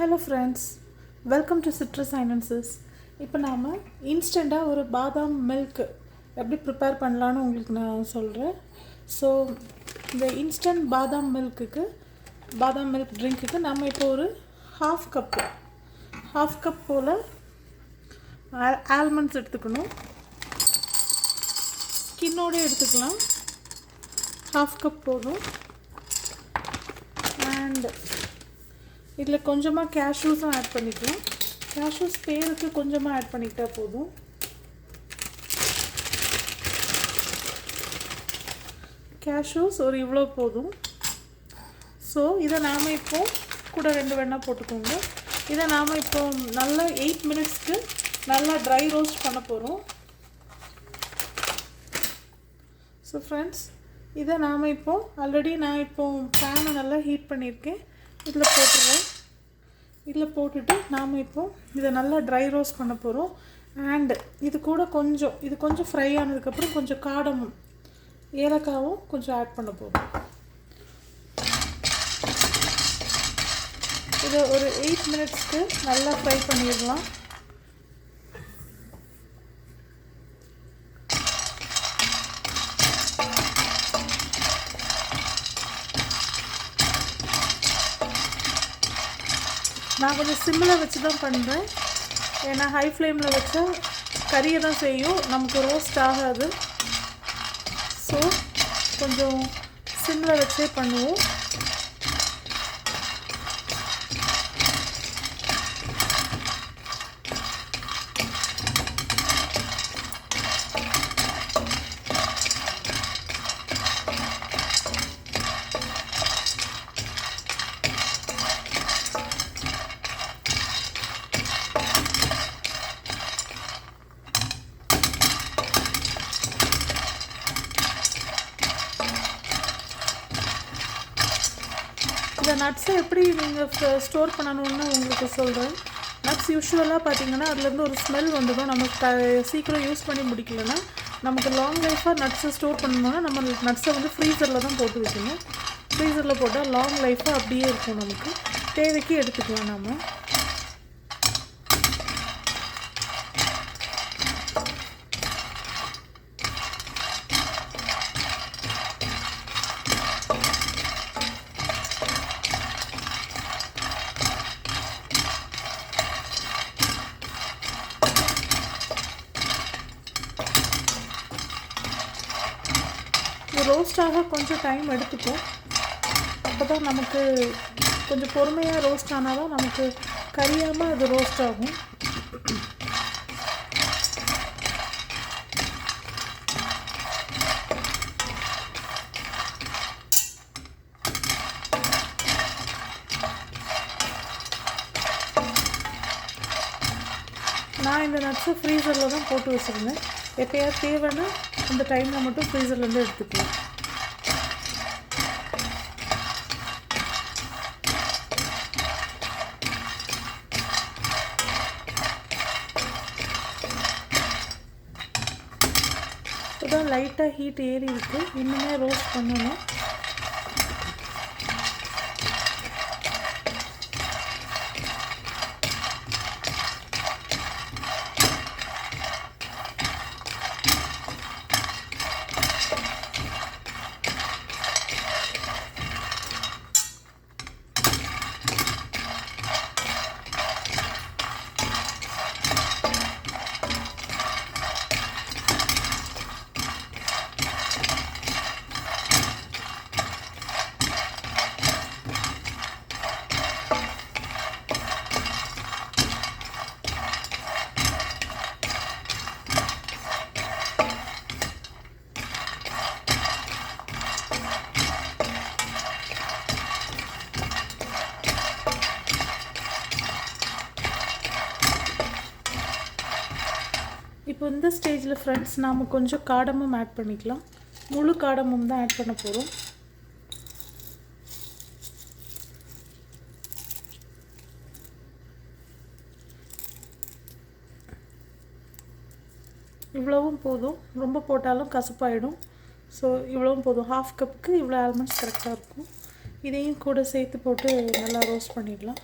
Hello friends, welcome to citrus finances. இப்போ நாம் இன்ஸ்டண்ட்டாக ஒரு பாதாம் மில்க் எப்படி ப்ரிப்பேர் பண்ணலான்னு உங்களுக்கு நான் சொல்கிறேன். ஸோ இந்த இன்ஸ்டன்ட் பாதாம் மில்க் ட்ரிங்க்குக்கு நம்ம இப்போ ஒரு ஹாஃப் கப் போல் ஆல்மண்ட்ஸ் எடுத்துக்கணும். ஸ்கின்னோடு எடுத்துக்கலாம். ஹாஃப் கப் போதும். அண்ட் இதில் கொஞ்சமாக கேஷ்யூஸும் ஆட் பண்ணிக்கலாம். கேஷ்யூஸ் பேருக்கு கொஞ்சமாக ஆட் பண்ணிக்கிட்டால் போதும். கேஷ்யூஸ் ஒரு இவ்வளோ போதும். ஸோ இதை நாம் இப்போ கூட 2 வேணால் போட்டுக்கோங்க. இதை நாம் இப்போ நல்லா 8 மினிட்ஸ்க்கு நல்லா ட்ரை ரோஸ்ட் பண்ண போகிறோம். ஸோ ஃப்ரெண்ட்ஸ், இதை நாம் இப்போ ஆல்ரெடி நான் இப்போ பேனை நல்லா ஹீட் பண்ணியிருக்கேன். இதில் போட்டுடுறேன். இதில் போட்டுட்டு நாம் இப்போ இதை நல்லா ட்ரை ரோஸ்ட் பண்ண போகிறோம். அண்டு இது கொஞ்சம் ஃப்ரை ஆனதுக்கப்புறம் கொஞ்சம் காடமும் ஏலக்காவும் கொஞ்சம் ஆட் பண்ண போகிறோம். இதை ஒரு 8 மினிட்ஸ்க்கு நல்லா ஃப்ரை பண்ணிடலாம். நான் கொஞ்சம் சிம்மில் வச்சு தான் பண்ணுறேன். ஏன்னா ஹை ஃப்ளேமில் வச்சா கறியை தான் செய்யும், நமக்கு ரோஸ்ட் ஆகாது. ஸோ கொஞ்சம் சிம்மில் வச்சே பண்ணுவோம். இந்த நட்ஸை எப்படி நீங்கள் ஸ்டோர் பண்ணணும்னு உங்களுக்கு சொல்கிறேன். நட்ஸ் யூஸ்வலாக பார்த்தீங்கன்னா அதுலேருந்து ஒரு ஸ்மெல் வந்துடும். நமக்கு சீக்கிரம் யூஸ் பண்ணி முடிக்கலன்னா, நமக்கு லாங் லைஃபாக நட்ஸை ஸ்டோர் பண்ணணும்னா நம்ம நட்ஸை வந்து ஃப்ரீசரில் தான் போட்டு வைக்கணும். ஃப்ரீசரில் போட்டால் லாங் லைஃபாக அப்படியே இருக்கும். நமக்கு தேவைக்கு எடுத்துக்கலாம். நாம் ரோஸ்டாக கொஞ்சம் டைம் எடுத்துக்கும். அப்போ தான் நமக்கு கொஞ்சம் பொறுமையாக ரோஸ்ட் ஆனால் தான் நமக்கு கரியாமல் அது ரோஸ்ட் ஆகும். நான் இந்த நட்ஸை ஃப்ரீசரில் தான் போட்டு வச்சுருந்தேன். எப்போயாவது தேவைன்னா அந்த டைமில் மட்டும் ஃப்ரீசர்லேருந்து எடுத்துக்கலாம். இப்போதான் லைட்டாக ஹீட் ஏறி இருக்குது. இன்னுமே ரோஸ்ட் பண்ணணும். இப்போ இந்த ஸ்டேஜில் ஃப்ரெண்ட்ஸ் நாம் கொஞ்சம் காடமும் ஆட் பண்ணிக்கலாம். முழு காடமும் தான் ஆட் பண்ண போகிறோம். இவ்வளவும் போதும். ரொம்ப போட்டாலும் கசப்பாயிடும். ஸோ இவ்வளவும் போதும். ஹாஃப் கப்புக்கு இவ்வளோ ஆல்மண்ட்ஸ் கரெக்டாக இருக்கும். இதையும் கூட சேர்த்து போட்டு நல்லா ரோஸ்ட் பண்ணிடலாம்.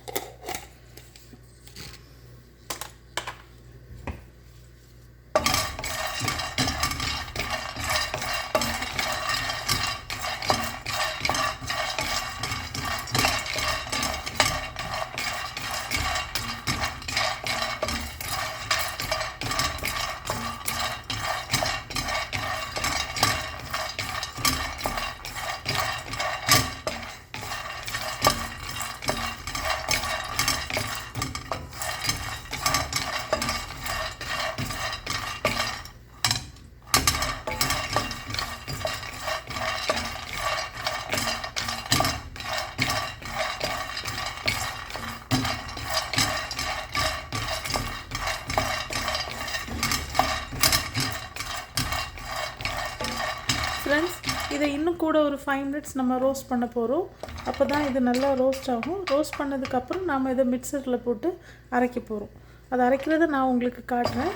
இதை இன்னும் கூட ஒரு 5 மினிட்ஸ் நம்ம ரோஸ்ட் பண்ண போகிறோம். அப்போ தான் இது நல்லா ரோஸ்ட் ஆகும். ரோஸ்ட் பண்ணதுக்கப்புறம் நாம் இதை மிக்சரில் போட்டு அரைக்க போகிறோம். அது அரைக்கிறத நான் உங்களுக்கு காட்டுறேன்.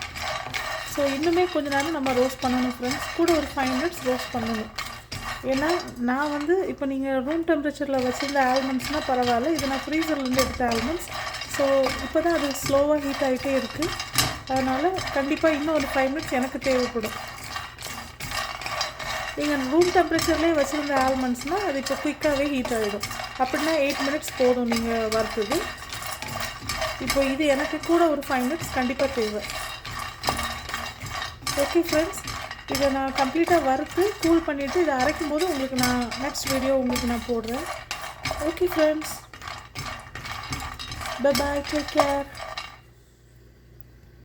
ஸோ இன்னுமே கொஞ்ச நேரம் நம்ம ரோஸ்ட் பண்ணணும் ஃப்ரெண்ட்ஸ். கூட ஒரு 5 மினிட்ஸ் ரோஸ்ட் பண்ணணும். ஏன்னா நான் வந்து இப்போ நீங்கள் ரூம் டெம்பரேச்சரில் வச்சுருந்த ஆல்மண்ட்ஸ்னால் பரவாயில்ல, இது நான் ஃப்ரீசர்லேருந்து எடுத்த ஆல்மண்ட்ஸ். ஸோ இப்போ தான் அது ஸ்லோவாக ஹீட் ஆகிட்டே இருக்குது. அதனால் கண்டிப்பாக இன்னும் ஒரு 5 மினிட்ஸ் எனக்கு தேவைப்படும். நீங்கள் ரூம் டெம்பரேச்சர்லேயே வச்சுருந்த ஆல்மண்ட்ஸ்னால் அது இப்போ குயிக்காகவே ஹீட் ஆகிடும். அப்படின்னா 8 மினிட்ஸ் போதும் நீங்கள் வறுத்தது. இப்போ இது எனக்கு கூட ஒரு 5 மினிட்ஸ் கண்டிப்பாக தேவை. ஓகே ஃப்ரெண்ட்ஸ், இதை நான் கம்ப்ளீட்டாக வறுத்து கூல் பண்ணிவிட்டு இதை அரைக்கும் போது உங்களுக்கு நான் நெக்ஸ்ட் வீடியோ உங்களுக்கு நான் போடுறேன். Okay friends, bye bye, take care.